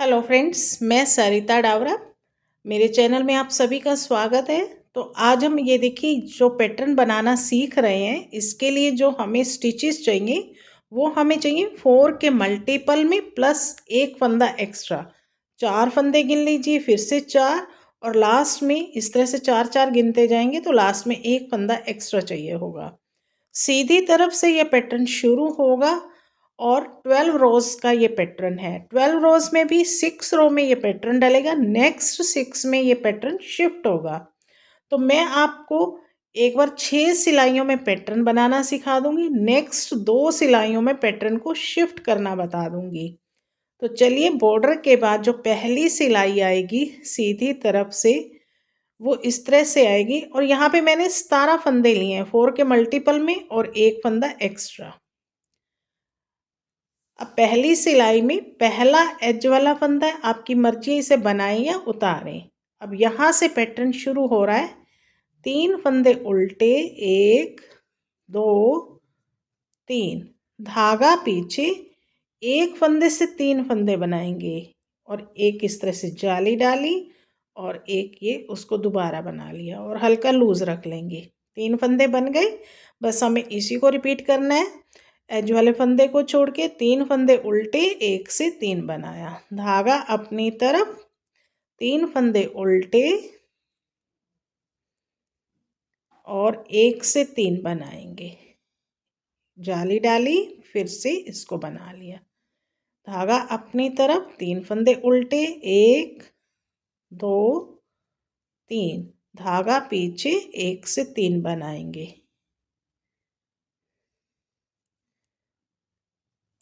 Hello friends, मैं सरिता डावरा। मेरे channel में आप सभी का स्वागत है। तो आज हम ये देखिए जो पैटर्न बनाना सीख रहे हैं, इसके लिए जो हमें स्टिचेस चाहिए वो हमें चाहिए 4 के मल्टीपल में प्लस एक फंदा एक्स्ट्रा। 4 फंदे गिन लीजिए, फिर से 4 और लास्ट में इस तरह से 4 4 गिनते जाएंगे तो लास्ट में एक फंदा एक्स्ट्रा चाहिए होगा। सीधी तरफ से ये पैटर्न शुरू होगा और 12 रोज का ये पैटर्न है। 12 रोज में भी 6 रो में ये पैटर्न डलेगा, नेक्स्ट 6 में ये पैटर्न शिफ्ट होगा। तो मैं आपको एक बार 6 सिलाइयों में पैटर्न बनाना सिखा दूंगी, नेक्स्ट 2 सिलाइयों में पैटर्न को शिफ्ट करना बता दूंगी। तो चलिए, बॉर्डर के बाद जो पहली सिलाई आएगी सीधी तरफ से वो इस तरह से आएगी और यहाँ पे मैंने 17 फंदे लिए हैं 4 के मल्टीपल में और एक फंदा एक्स्ट्रा। अब पहली सिलाई में पहला एज वाला फंदा है, आपकी मर्जी इसे बनाएं या उतारें। अब यहाँ से पैटर्न शुरू हो रहा है, 3 फंदे उल्टे, 1 2 3, धागा पीछे, एक फंदे से 3 फंदे बनाएंगे और एक इस तरह से जाली डाली और एक ये उसको दोबारा बना लिया और हल्का लूज रख लेंगे। 3 फंदे बन गए, बस हमें इसी को रिपीट करना है। एज वाले फंदे को छोड़ के 3 फंदे उल्टे, 1 से 3 बनाया, धागा अपनी तरफ, 3 फंदे उल्टे और 1 से 3 बनाएंगे, जाली डाली, फिर से इसको बना लिया, धागा अपनी तरफ, 3 फंदे उल्टे, 1 2 3, धागा पीछे, 1 से 3 बनाएंगे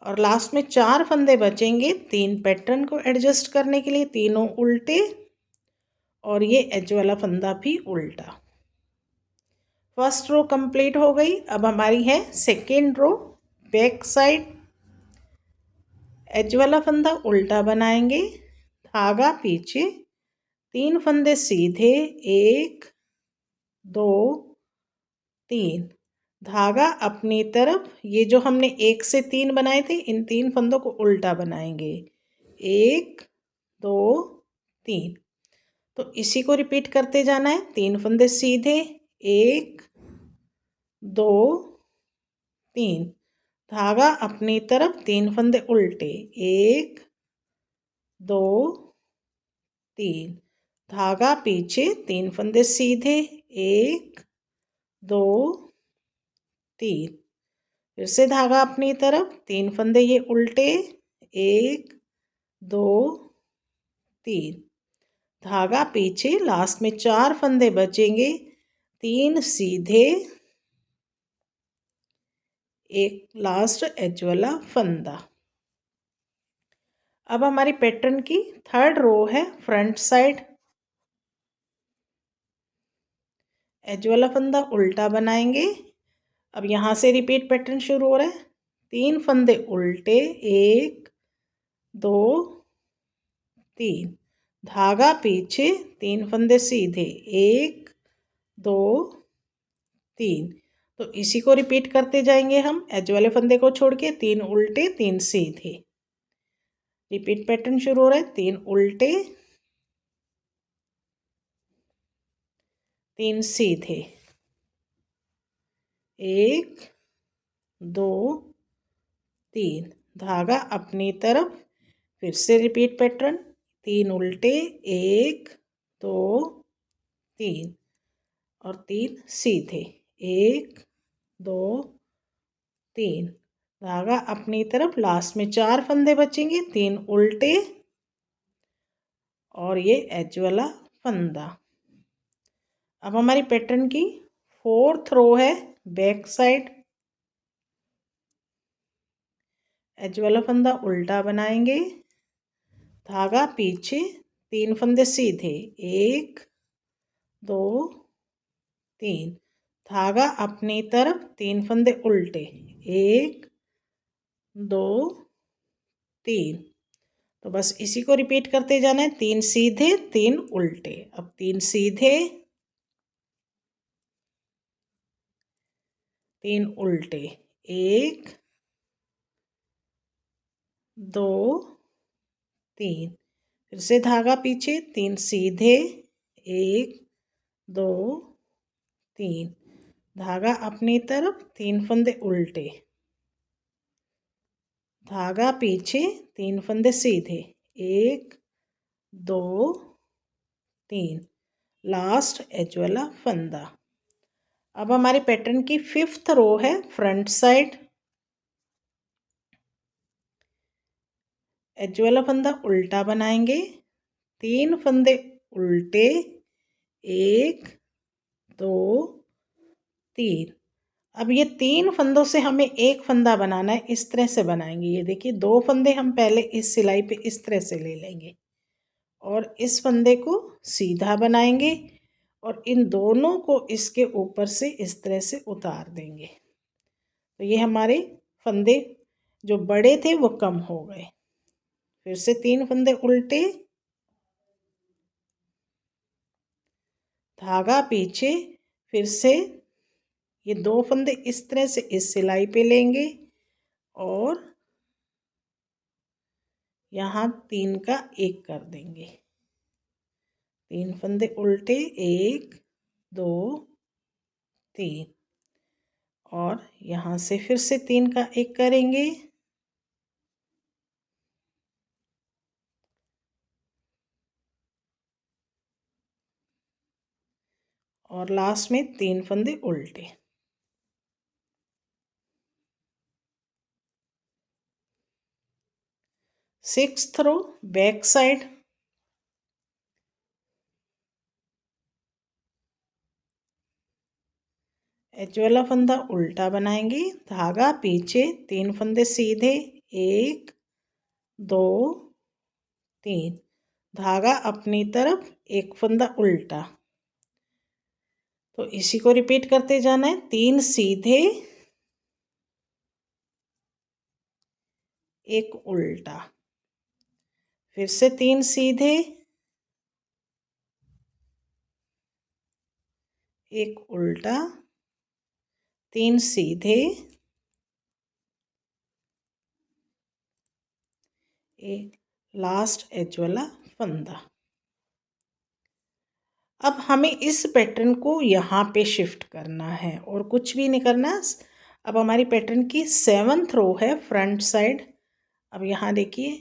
और लास्ट में 4 फंदे बचेंगे 3 पैटर्न को एडजस्ट करने के लिए, तीनों उल्टे और ये एज वाला फंदा भी उल्टा। फर्स्ट रो कंप्लीट हो गई। अब हमारी है second row. Back side edge वाला फंदा उल्टा बनाएंगे, धागा पीछे, 3 फंदे सीधे, 1 2 3, धागा अपनी तरफ, ये जो हमने 1 से 3 बनाए थे इन 3 फंदों को उल्टा बनाएंगे, 1 2 3। तो इसी को रिपीट करते जाना है, 3 फंदे सीधे, 1 2 3, धागा अपनी तरफ, 3 फंदे उल्टे, 1 2 3, धागा पीछे, 3 फंदे सीधे, 1 2 3, फिर से धागा अपनी तरफ, 3 फंदे ये उल्टे, 1 2 3, धागा पीछे, लास्ट में 4 फंदे बचेंगे, 3 सीधे, एक लास्ट एज वाला फंदा। अब हमारी पैटर्न की थर्ड रो है फ्रंट साइड। एज वाला फंदा उल्टा बनाएंगे। अब यहाँ से रिपीट पैटर्न शुरू हो रहा है, 3 फंदे उल्टे, 1 2 3, धागा पीछे, 3 फंदे सीधे, 1 2 3। तो इसी को रिपीट करते जाएंगे हम, एज वाले फंदे को छोड़ के, 3 उल्टे 3 सीधे। रिपीट पैटर्न शुरू हो रहा है, 3 उल्टे 3 सीधे, 1 2 3, धागा अपनी तरफ, फिर से रिपीट पैटर्न, 3 उल्टे, 1 2 3 और 3 सीधे, 1 2 3, धागा अपनी तरफ, लास्ट में 4 फंदे बचेंगे, 3 उल्टे और ये एज वाला फंदा। अब हमारी पैटर्न की फोर्थ रो है बैक साइड। एज वाला फंदा उल्टा बनाएंगे, धागा पीछे, 3 फंदे सीधे, 1 2 3, धागा अपनी तरफ, 3 फंदे उल्टे, 1 2 3। तो बस इसी को रिपीट करते जाना है, 3 सीधे 3 उल्टे। अब 3 सीधे 3 उल्टे, 1 2 3, फिर से धागा पीछे, 3 सीधे, 1 2 3, धागा अपनी तरफ, 3 फंदे उल्टे, धागा पीछे, 3 फंदे सीधे, 1 2 3, लास्ट एज वाला फंदा। अब हमारे पैटर्न की 5th रो है फ्रंट साइड, एज वाला फंदा उल्टा बनाएंगे, 3 फंदे उल्टे, 1 2 3। अब ये 3 फंदों से हमें एक फंदा बनाना है, इस तरह से बनाएंगे। ये देखिए 2 फंदे हम पहले इस सिलाई पे इस तरह से ले लेंगे और इस फंदे को सीधा बनाएंगे और इन दोनों को इसके ऊपर से इस तरह से उतार देंगे। तो ये हमारे फंदे जो बड़े थे वो कम हो गए। फिर से 3 फंदे उल्टे, धागा पीछे, फिर से ये 2 फंदे इस तरह से इस सिलाई पे लेंगे और यहाँ 3 का 1 कर देंगे। 3 फंदे उल्टे, 1 2 3 और यहाँ से फिर से 3 का 1 करेंगे और लास्ट में 3 फंदे उल्टे। सिक्स्थ रो बैक साइड, एज वाला फंदा उल्टा बनाएंगे, धागा पीछे, 3 फंदे सीधे, 1 2 3, धागा अपनी तरफ, 1 फंदा उल्टा। तो इसी को रिपीट करते जाना है, 3 सीधे, 1 उल्टा, फिर से 3 सीधे, 1 उल्टा, 3 सीधे, 1 लास्ट एज वाला फंदा। अब हमें इस पैटर्न को यहाँ पे शिफ्ट करना है और कुछ भी नहीं करना। अब हमारी पैटर्न की 7th रो है फ्रंट साइड। अब यहाँ देखिए,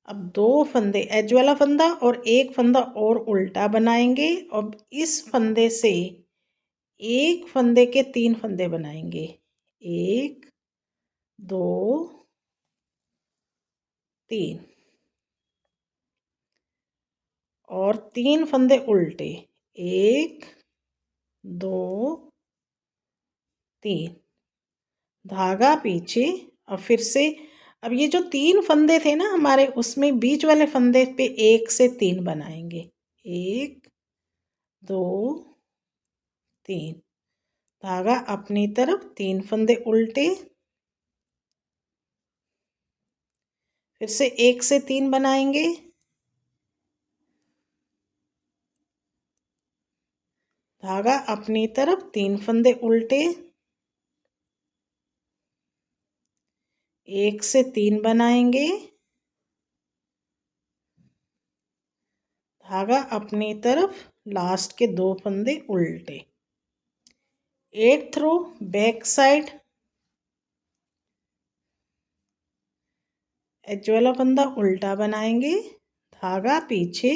अब 2 फंदे एज वाला फंदा और 1 फंदा और उल्टा बनाएंगे। अब इस फंदे से एक फंदे के 3 फंदे बनाएंगे, 1 2 3 और 3 फंदे उल्टे, 1 2 3, धागा पीछे। अब फिर से, अब ये जो 3 फंदे थे ना हमारे, उसमें बीच वाले फंदे पे 1 से 3 बनाएंगे, 1 2 3, धागा अपनी तरफ, 3 फंदे उल्टे, फिर से 1 से 3 बनाएंगे, धागा अपनी तरफ, 3 फंदे उल्टे, 1 से 3 बनाएंगे, धागा अपनी तरफ, लास्ट के 2 फंदे उल्टे। 8th रो बैक साइड, एज वाला फंदा उल्टा बनाएंगे, धागा पीछे।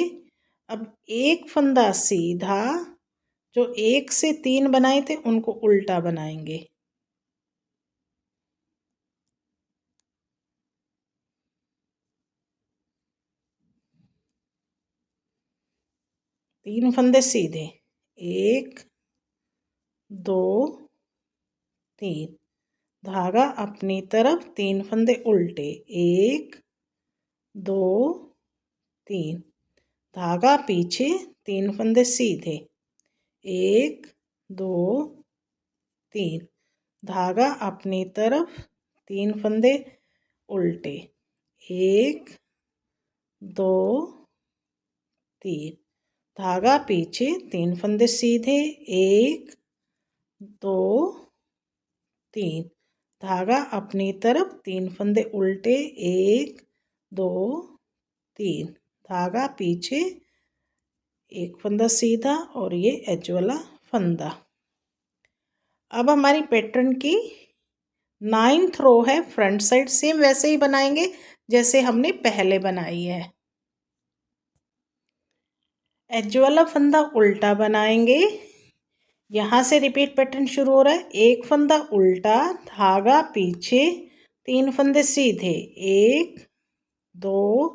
अब एक फंदा सीधा, जो 1 से 3 बनाए थे उनको उल्टा बनाएंगे, 3 फंदे सीधे, 1 2 3, धागा अपनी तरफ, 3 फंदे उल्टे, 1 2 3, धागा पीछे, 3 फंदे सीधे, 1 2 3, धागा अपनी तरफ, 3 फंदे उल्टे, 1 2 3, धागा पीछे, 3 फंदे सीधे, 1 2 3, धागा अपनी तरफ, 3 फंदे उल्टे, 1 2 3, धागा पीछे, एक फंदा सीधा और ये एज वाला फंदा। अब हमारी पैटर्न की 9th रो है, फ्रंट साइड सेम वैसे ही बनाएंगे जैसे हमने पहले बनाई है। एज वाला फंदा उल्टा बनाएंगे, यहाँ से रिपीट पैटर्न शुरू हो रहा है। एक फंदा उल्टा, धागा पीछे, 3 फंदे सीधे, 1 2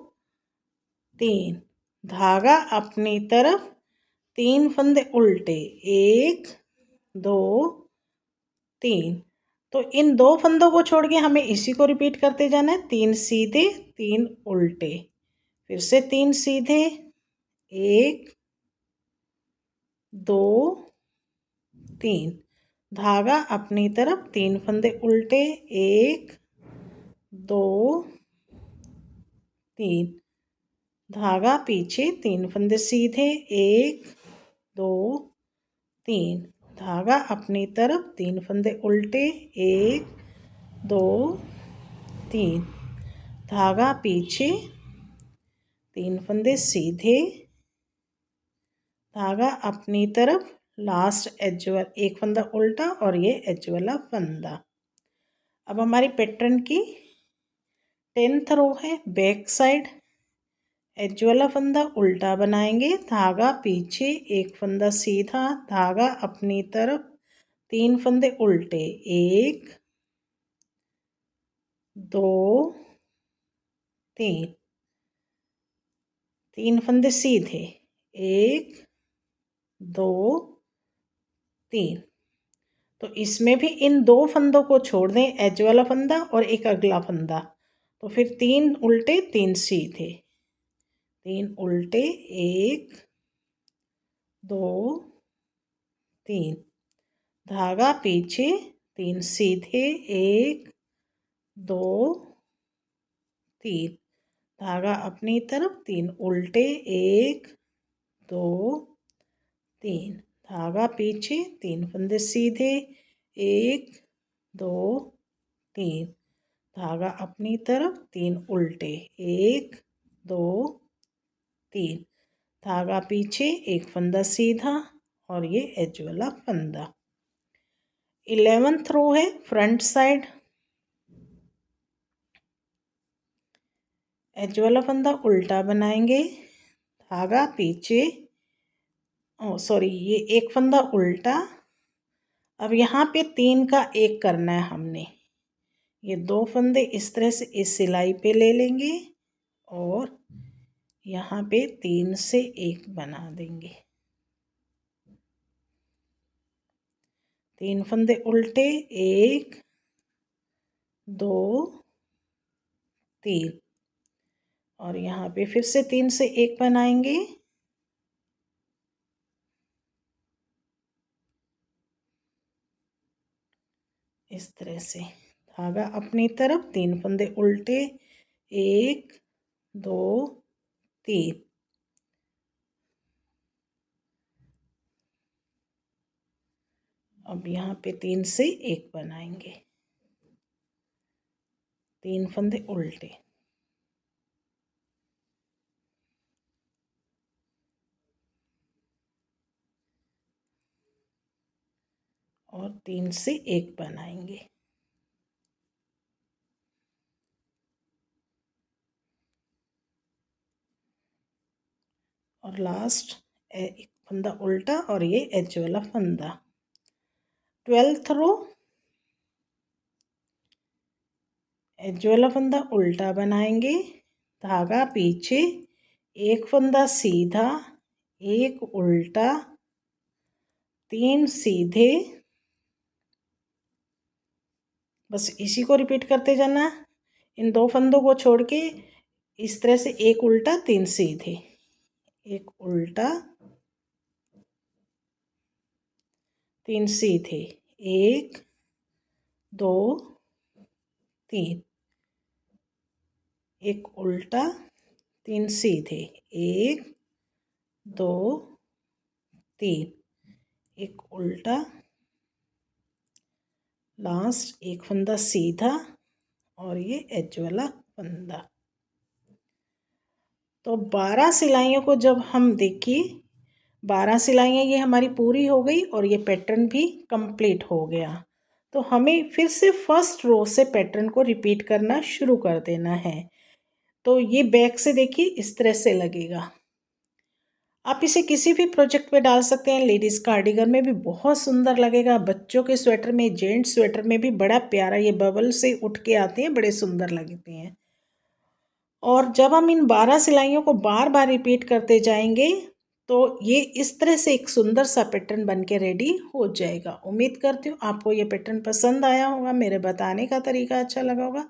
3, धागा अपनी तरफ, 3 फंदे उल्टे, 1 2 3। तो इन 2 फंदों को छोड़ के हमें इसी को रिपीट करते जाना है। 3 सीधे, 3 उल्टे, फिर से 3 सीधे, 1 2 3, धागा अपनी तरफ, 3 फंदे उल्टे, 1 2 3, धागा पीछे, 3 फंदे सीधे, 1 2 3, धागा अपनी तरफ, 3 फंदे उल्टे, 1 2 3, धागा पीछे, 3 फंदे सीधे, धागा अपनी तरफ, लास्ट एज वाला, एक फंदा उल्टा और ये एज वाला फंदा। अब हमारी पैटर्न की 10th रो है, बैक साइड, एज वाला फंदा उल्टा बनाएंगे, धागा पीछे, एक फंदा सीधा, धागा अपनी तरफ, 3 फंदे उल्टे, 1 2 3, 3 फंदे सीधे, 1 2 3। तो इसमें भी इन 2 फंदों को छोड़ दें, एज वाला फंदा और एक अगला फंदा, तो फिर 3 उल्टे 3 सीधे, 3 उल्टे, 1 2 3, धागा पीछे, 3 सीधे, 1 2 3, धागा अपनी तरफ, 3 उल्टे, 1 2 3, धागा पीछे, 3 फंदे सीधे, 1 2 3, धागा अपनी तरफ, 3 उल्टे, 1 2 3, धागा पीछे, एक फंदा सीधा और ये एज वाला फंदा। 11th रो है, फ्रंट साइड, एज वाला फंदा उल्टा बनाएंगे, धागा पीछे, सॉरी ये एक फंदा उल्टा। अब यहाँ पे 3 का 1 करना है हमने, ये 2 फंदे इस तरह से इस सिलाई पे ले लेंगे और यहाँ पे 3 से 1 बना देंगे, 3 फंदे उल्टे, 1 2 3 और यहाँ पे फिर से 3 से 1 बनाएंगे, इस तरह से, धागा अपनी तरफ, 3 फंदे उल्टे, 1 2 3, अब यहाँ पे 3 से 1 बनाएंगे, 3 फंदे उल्टे और 3 से 1 बनाएंगे, और लास्ट एक फंदा उल्टा और ये एज वाला फंदा। 12th रो, एज वाला फंदा उल्टा बनाएंगे, धागा पीछे, एक फंदा सीधा, एक उल्टा, 3 सीधे, बस इसी को रिपीट करते जाना। इन 2 फंदों को छोड़ के इस तरह से, एक उल्टा 3 सीधे, एक उल्टा 3 सीधे, 1 2 3, एक उल्टा 3 सीधे, 1 2 3, एक उल्टा, लास्ट एक फंदा सीधा और ये एज वाला फंदा। तो 12 सिलाइयों को जब हम देखिए 12 सिलाइयाँ ये हमारी पूरी हो गई और ये पैटर्न भी कंप्लीट हो गया। तो हमें फिर से फर्स्ट रो से पैटर्न को रिपीट करना शुरू कर देना है। तो ये बैक से देखिए इस तरह से लगेगा। आप इसे किसी भी प्रोजेक्ट पे डाल सकते हैं। लेडीज़ कार्डिगन में भी बहुत सुंदर लगेगा, बच्चों के स्वेटर में, जेंट्स स्वेटर में भी बड़ा प्यारा ये बबल से उठ के आते हैं, बड़े सुंदर लगते हैं। और जब हम इन 12 सिलाइयों को बार बार रिपीट करते जाएंगे तो ये इस तरह से एक सुंदर सा पैटर्न बन के रेडी हो जाएगा। उम्मीद करती हूँ आपको ये पैटर्न पसंद आया होगा, मेरे बताने का तरीका अच्छा लगा होगा।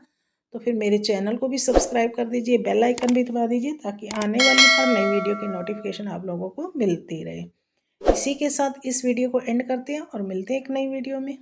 तो फिर मेरे चैनल को भी सब्सक्राइब कर दीजिए, बेल आइकन भी दबा दीजिए ताकि आने वाली हर नई वीडियो की नोटिफिकेशन आप लोगों को मिलती रहे। इसी के साथ इस वीडियो को एंड करते हैं और मिलते हैं एक नई वीडियो में।